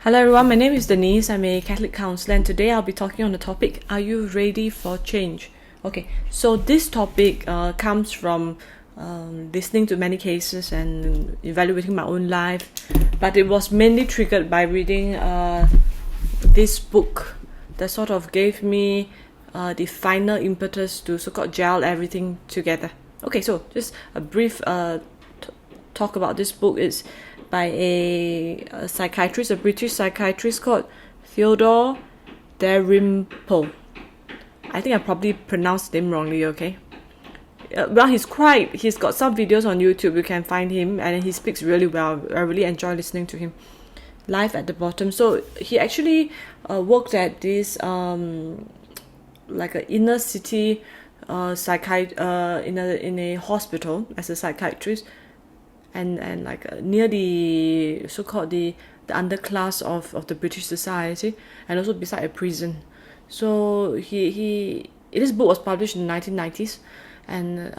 Hello everyone, my name is Denise. I'm a Catholic counselor and today I'll be talking on the topic, are you ready for change? Okay, so this topic comes from listening to many cases and evaluating my own life, but it was mainly triggered by reading this book that sort of gave me the final impetus to so-called gel everything together. Okay, so just a brief talk about this book. Is by a psychiatrist, a British psychiatrist called Theodore Dalrymple. I think I probably pronounced him wrongly, okay? Well, he's got some videos on YouTube, you can find him, and he speaks really well. I really enjoy listening to him. Live at the bottom. So he actually worked at this like an inner city in a hospital as a psychiatrist, and like near the so-called the underclass of the British society, and also beside a prison. So this book was published in the 1990s, and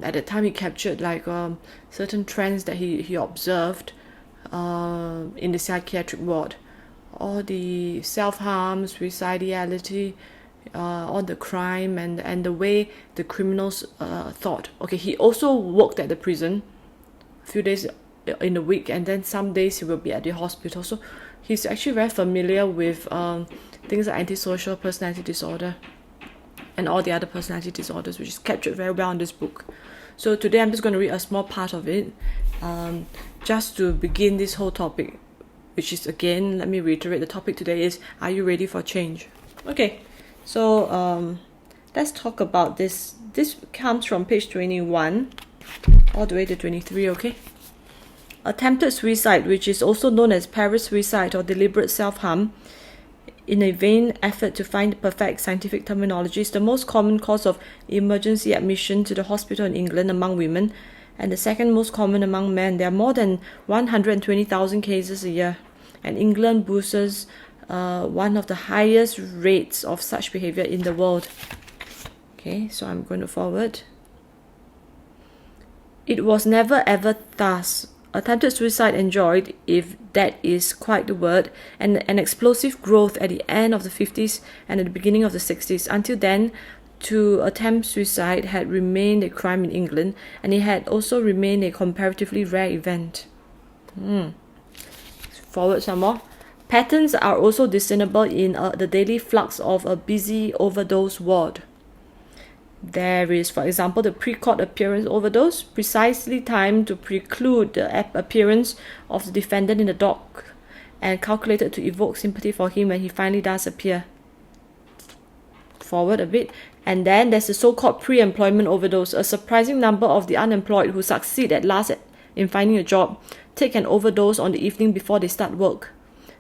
at that time he captured like certain trends that he observed in the psychiatric ward, all the self-harm, suicidality, all the crime, and the way the criminals thought. Okay, he also worked at the prison few days in a week, and then some days he will be at the hospital. So he's actually very familiar with things like antisocial personality disorder and all the other personality disorders, which is captured very well in this book. So today I'm just going to read a small part of it, just to begin this whole topic, which is, again, let me reiterate, the topic today is, are you ready for change? Okay, so let's talk about this. This comes from page 21 all the way to 23, okay? Attempted suicide, which is also known as parasuicide or deliberate self-harm, in a vain effort to find the perfect scientific terminology, is the most common cause of emergency admission to the hospital in England among women, and the second most common among men. There are more than 120,000 cases a year, and England boasts one of the highest rates of such behavior in the world. Okay, so I'm going to forward. It was never ever thus. Attempted suicide enjoyed, if that is quite the word, an explosive growth at the end of the 50s and at the beginning of the 60s. Until then, to attempt suicide had remained a crime in England, and it had also remained a comparatively rare event. Forward some more. Patterns are also discernible in the daily flux of a busy overdose ward. There is, for example, the pre-court appearance overdose, precisely timed to preclude the appearance of the defendant in the dock and calculated to evoke sympathy for him when he finally does appear. Forward a bit. And then there's the so-called pre-employment overdose. A surprising number of the unemployed who succeed at last in finding a job take an overdose on the evening before they start work.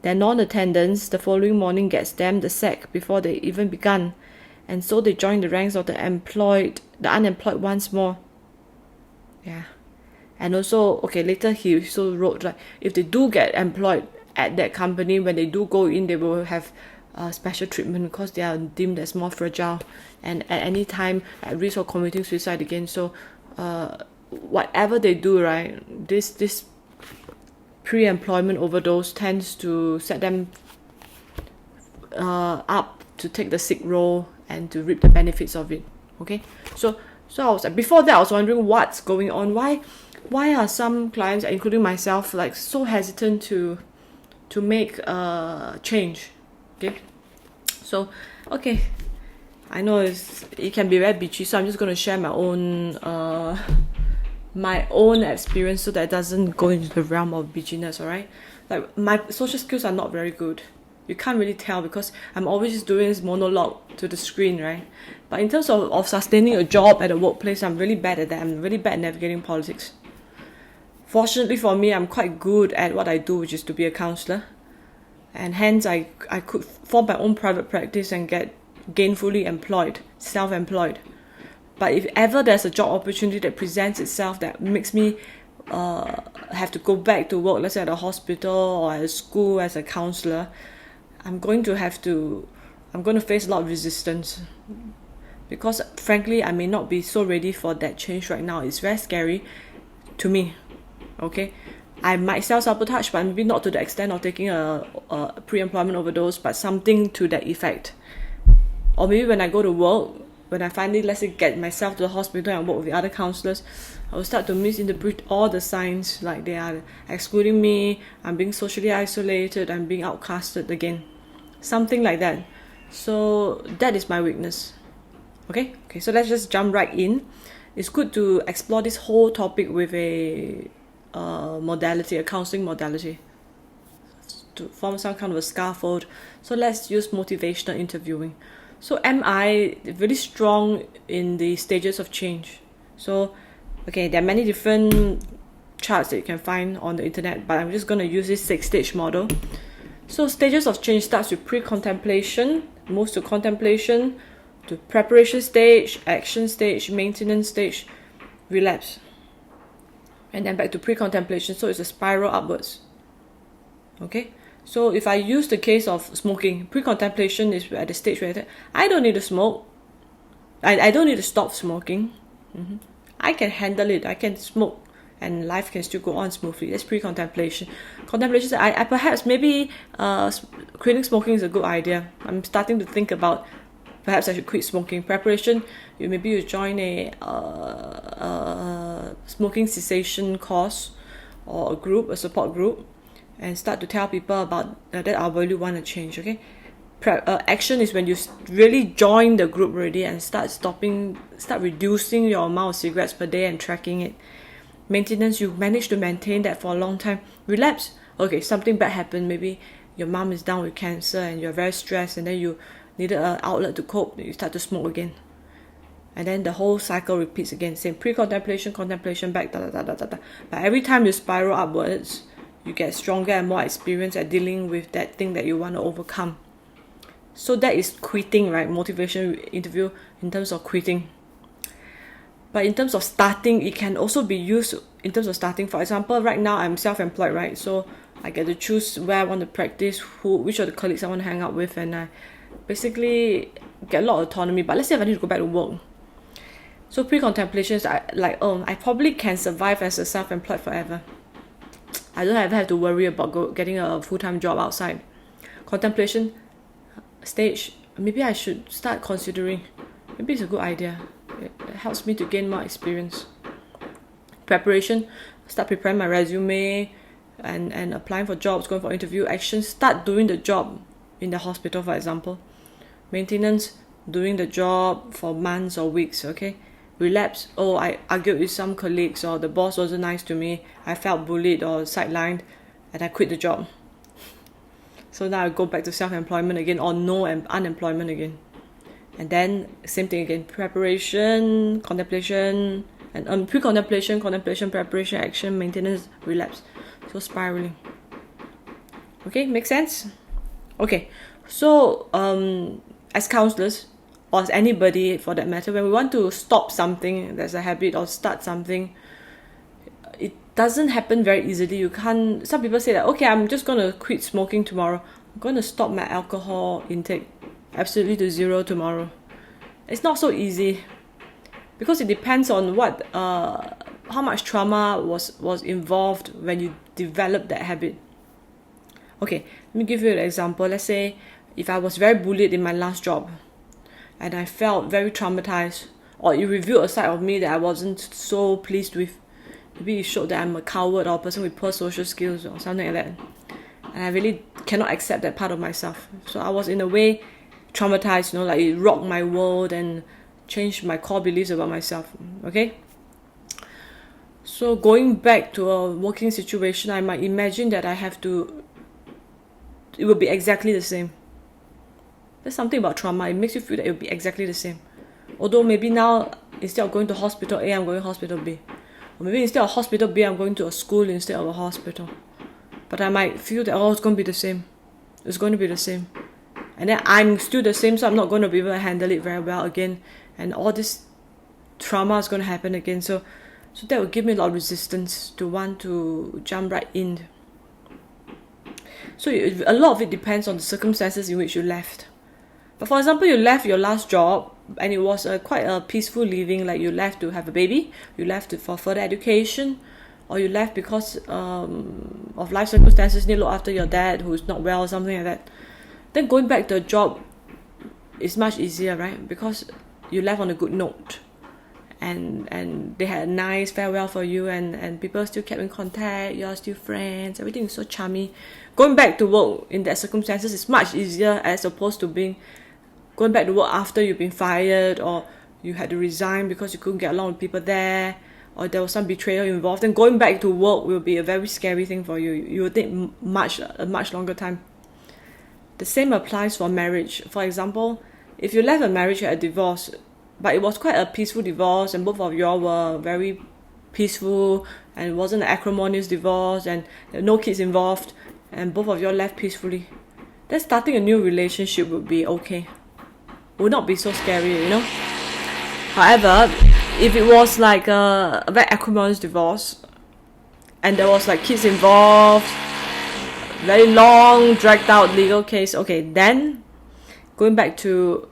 Their non-attendance the following morning gets them the sack before they even begun. And so they join the ranks of the unemployed once more. Yeah. And also, okay, later he also wrote, like, if they do get employed at that company, when they do go in, they will have special treatment because they are deemed as more fragile and at any time at risk of committing suicide again. So whatever they do, right, this pre-employment overdose tends to set them up to take the sick role and to reap the benefits of it. Okay, so I was, before that I was wondering what's going on. Why are some clients, including myself, like so hesitant to make change? Okay, so okay, I know it can be very bitchy, so I'm just going to share my own experience so that it doesn't go into the realm of bitchiness. All right, like my social skills are not very good. You can't really tell because I'm always just doing this monologue to the screen, right? But in terms of sustaining a job at a workplace, I'm really bad at that. I'm really bad at navigating politics. Fortunately for me, I'm quite good at what I do, which is to be a counsellor. And hence, I could form my own private practice and get gainfully employed, self-employed. But if ever there's a job opportunity that presents itself that makes me have to go back to work, let's say at a hospital or at a school as a counsellor, I'm going to face a lot of resistance because frankly I may not be so ready for that change right now. It's very scary to me. Okay, I might self-sabotage, but maybe not to the extent of taking a pre-employment overdose, but something to that effect. Or maybe when I go to work, when I finally, let's say, get myself to the hospital and work with the other counsellors, I will start to misinterpret all the signs, like they are excluding me, I'm being socially isolated, I'm being outcasted again. Something like that. So that is my weakness. Okay, so let's just jump right in. It's good to explore this whole topic with a modality, a counseling modality, to form some kind of a scaffold. So let's use motivational interviewing. So am I really strong in the stages of change? So, okay, there are many different charts that you can find on the internet, but I'm just going to use this 6-stage model. So stages of change starts with pre-contemplation, moves to contemplation, to preparation stage, action stage, maintenance stage, relapse, and then back to pre-contemplation. So it's a spiral upwards. Okay, so if I use the case of smoking, pre-contemplation is at the stage where I don't need to smoke, I don't need to stop smoking, I can handle it, I can smoke and life can still go on smoothly. That's pre-contemplation. Contemplation, I perhaps maybe quitting smoking is a good idea. I'm starting to think about perhaps I should quit smoking. Preparation, maybe you join a smoking cessation course or a group, a support group, and start to tell people about that I really want to change. Okay, action is when you really join the group already and start reducing your amount of cigarettes per day and tracking it. Maintenance, you manage to maintain that for a long time. Relapse, okay, something bad happened. Maybe your mom is down with cancer and you're very stressed, and then you needed an outlet to cope. You start to smoke again, and then the whole cycle repeats again. Same pre-contemplation, contemplation, back, But every time you spiral upwards, you get stronger and more experience at dealing with that thing that you want to overcome. So that is quitting, right? Motivation interview in terms of quitting. But in terms of starting, it can also be used in terms of starting. For example, right now I'm self-employed, right? So I get to choose where I want to practice, which of the colleagues I want to hang out with, and I basically get a lot of autonomy. But let's say if I need to go back to work. So pre-contemplation is I probably can survive as a self-employed forever. I don't ever have to worry about getting a full-time job outside. Contemplation stage, maybe I should start considering. Maybe it's a good idea. It helps me to gain more experience. Preparation, start preparing my resume and applying for jobs, going for interview. Action, start doing the job in the hospital, for example. Maintenance, doing the job for months or weeks. Okay. Relapse, I argued with some colleagues, or the boss wasn't nice to me, I felt bullied or sidelined, and I quit the job. So now I go back to self-employment again, or unemployment again. And then same thing again, preparation, contemplation, and pre-contemplation, contemplation, preparation, action, maintenance, relapse. So spiraling. Okay, make sense? Okay, so as counselors, or as anybody for that matter, when we want to stop something that's a habit or start something, it doesn't happen very easily. You can't. Some people say that, okay, I'm just going to quit smoking tomorrow. I'm going to stop my alcohol intake absolutely to zero tomorrow. It's not so easy, because it depends on what how much trauma was involved when you develop that habit. Okay, let me give you an example. Let's say if I was very bullied in my last job and I felt very traumatized, or it revealed a side of me that I wasn't so pleased with. Maybe it showed that I'm a coward or a person with poor social skills or something like that. And I really cannot accept that part of myself. So I was in a way traumatized, like it rocked my world and changed my core beliefs about myself. Okay? So going back to a working situation, I might imagine that it will be exactly the same. There's something about trauma, it makes you feel that it will be exactly the same. Although maybe now, instead of going to hospital A, I'm going to hospital B. Or maybe instead of hospital B, I'm going to a school instead of a hospital. But I might feel that, it's going to be the same. It's going to be the same. And then I'm still the same, so I'm not going to be able to handle it very well again. And all this trauma is going to happen again. So that will give me a lot of resistance to want to jump right in. So a lot of it depends on the circumstances in which you left. But for example, you left your last job and it was quite a peaceful living, like you left to have a baby, you left for further education, or you left because of life circumstances, need to look after your dad who's not well or something like that, then going back to a job is much easier, right? Because you left on a good note, and they had a nice farewell for you, and people still kept in contact, you're still friends, everything is so charming. Going back to work in that circumstances is much easier as opposed to going back to work after you've been fired, or you had to resign because you couldn't get along with people there, or there was some betrayal involved. Then going back to work will be a very scary thing for you. You will take a much longer time. The same applies for marriage. For example, if you left a marriage at a divorce, but it was quite a peaceful divorce, and both of you all were very peaceful, and it wasn't an acrimonious divorce, and there were no kids involved, and both of you all left peacefully, then starting a new relationship would be okay. Would not be so scary, you know. However, if it was like a very acrimonious divorce, and there was like kids involved, very long, dragged out legal case, okay, then going back to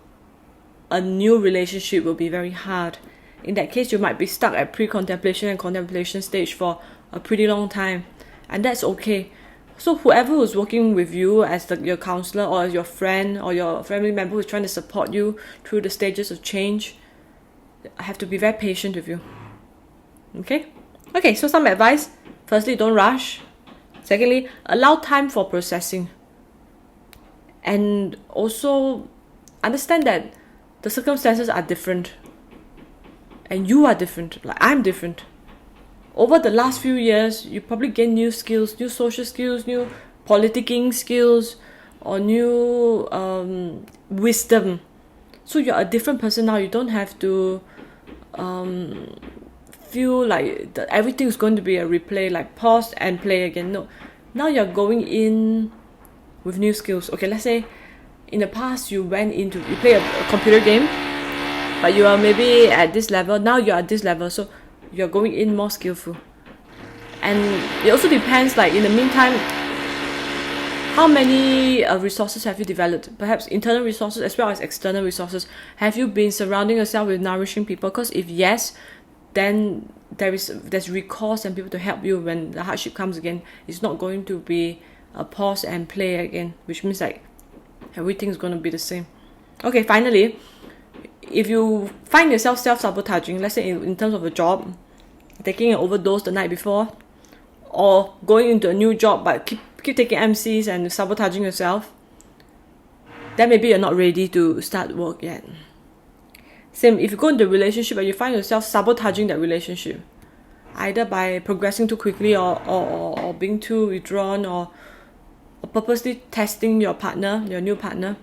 a new relationship will be very hard. In that case, you might be stuck at pre-contemplation and contemplation stage for a pretty long time, and that's okay. So whoever who's working with you as your counselor, or as your friend or your family member who's trying to support you through the stages of change, have to be very patient with you. Okay, so some advice. Firstly, don't rush. Secondly, allow time for processing. And also understand that the circumstances are different. And you are different. Like I'm different. Over the last few years, you probably gain new skills, new social skills, new politicking skills, or new wisdom. So you're a different person now. You don't have to feel like everything is going to be a replay, like pause and play again. No, now you're going in with new skills. Okay, let's say in the past you play a computer game, but you are maybe at this level. Now you're at this level, so you're going in more skillful. And it also depends, like in the meantime, how many resources have you developed? Perhaps internal resources as well as external resources. Have you been surrounding yourself with nourishing people? Because if yes, then there's recourse and people to help you when the hardship comes again. It's not going to be a pause and play again, which means like everything's going to be the same. Okay, finally, if you find yourself self-sabotaging, let's say in terms of a job, taking an overdose the night before, or going into a new job but keep taking MCs and sabotaging yourself, then maybe you're not ready to start work yet. Same, if you go into a relationship and you find yourself sabotaging that relationship, either by progressing too quickly or being too withdrawn, or purposely testing your new partner,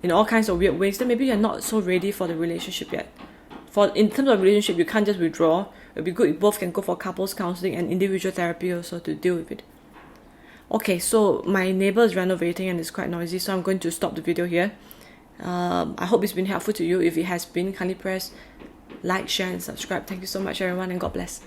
in all kinds of weird ways, then maybe you're not so ready for the relationship yet. In terms of relationship, you can't just withdraw. It'll be good if both can go for couples counseling and individual therapy also to deal with it. Okay, so my neighbor is renovating and it's quite noisy, so I'm going to stop the video here. I hope it's been helpful to you. If it has been, kindly press like, share and subscribe. Thank you so much everyone, and God bless.